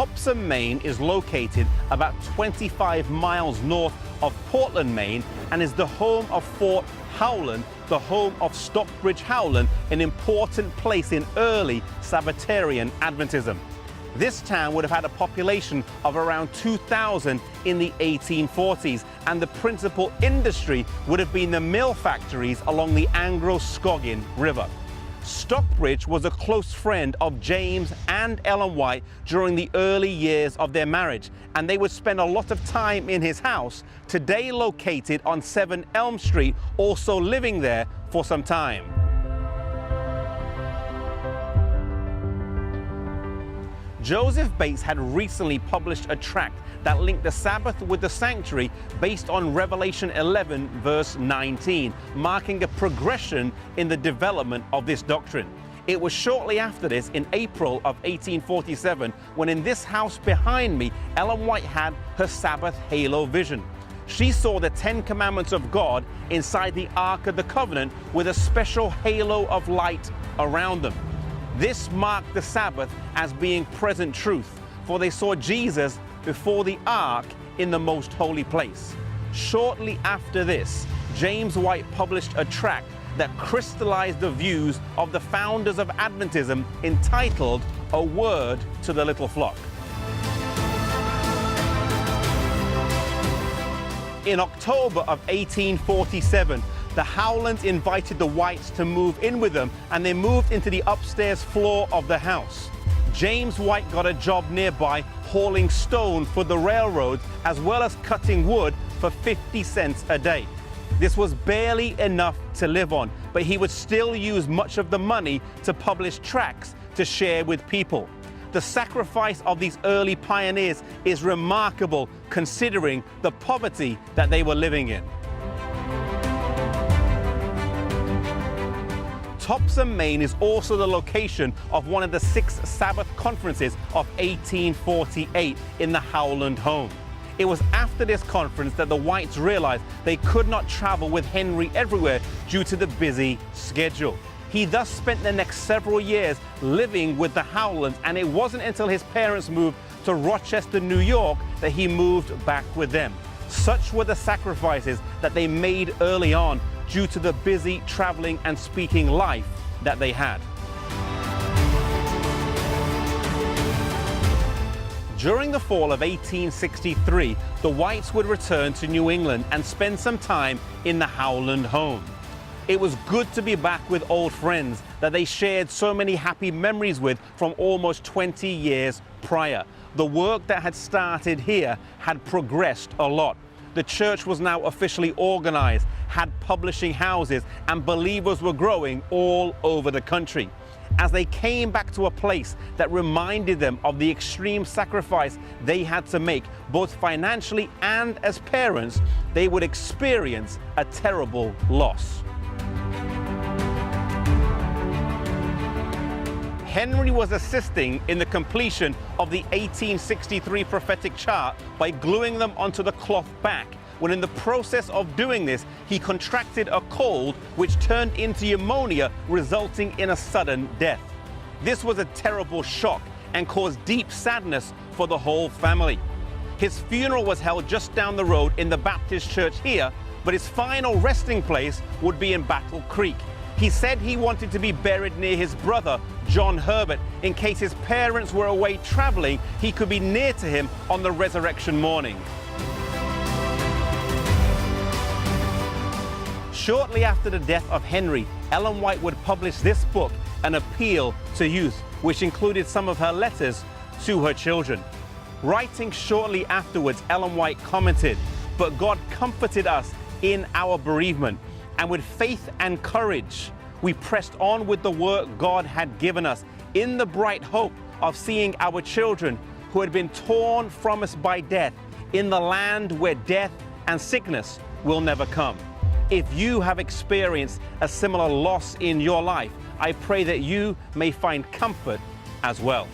Topsham, Maine is located about 25 miles north of Portland, Maine, and is the home of Fort Howland, the home of Stockbridge Howland, an important place in early Sabbatarian Adventism. This town would have had a population of around 2,000 in the 1840s, and the principal industry would have been the mill factories along the Androscoggin River. Stockbridge was a close friend of James and Ellen White during the early years of their marriage, and they would spend a lot of time in his house, today located on 7 Elm Street, also living there for some time. Joseph Bates had recently published a tract that linked the Sabbath with the sanctuary based on Revelation 11, verse 19, marking a progression in the development of this doctrine. It was shortly after this, in April of 1847, when in this house behind me, Ellen White had her Sabbath halo vision. She saw the 10 Commandments of God inside the Ark of the Covenant with a special halo of light around them. This marked the Sabbath as being present truth, for they saw Jesus before the ark in the most holy place. Shortly after this, James White published a tract that crystallized the views of the founders of Adventism, entitled A Word to the Little Flock. In October of 1847, the Howlands invited the Whites to move in with them, and they moved into the upstairs floor of the house. James White got a job nearby hauling stone for the railroads, as well as cutting wood for 50 cents a day. This was barely enough to live on, but he would still use much of the money to publish tracts to share with people. The sacrifice of these early pioneers is remarkable, considering the poverty that they were living in. Topsham, Maine is also the location of one of the 6 Sabbath conferences of 1848 in the Howland home. It was after this conference that the Whites realized they could not travel with Henry everywhere due to the busy schedule. He thus spent the next several years living with the Howlands, and it wasn't until his parents moved to Rochester, New York, that he moved back with them. Such were the sacrifices that they made early on due to the busy traveling and speaking life that they had. During the fall of 1863, the Whites would return to New England and spend some time in the Howland home. It was good to be back with old friends that they shared so many happy memories with from almost 20 years prior. The work that had started here had progressed a lot. The church was now officially organized, had publishing houses, and believers were growing all over the country. As they came back to a place that reminded them of the extreme sacrifice they had to make, both financially and as parents, they would experience a terrible loss. Henry was assisting in the completion of the 1863 prophetic chart by gluing them onto the cloth back, when in the process of doing this, he contracted a cold which turned into pneumonia, resulting in a sudden death. This was a terrible shock and caused deep sadness for the whole family. His funeral was held just down the road in the Baptist church here, but his final resting place would be in Battle Creek. He said he wanted to be buried near his brother, John Herbert. In case his parents were away traveling, he could be near to him on the resurrection morning. Shortly after the death of Henry, Ellen White would publish this book, An Appeal to Youth, which included some of her letters to her children. Writing shortly afterwards, Ellen White commented, "But God comforted us in our bereavement, and with faith and courage, we pressed on with the work God had given us, in the bright hope of seeing our children who had been torn from us by death, in the land where death and sickness will never come." If you have experienced a similar loss in your life, I pray that you may find comfort as well.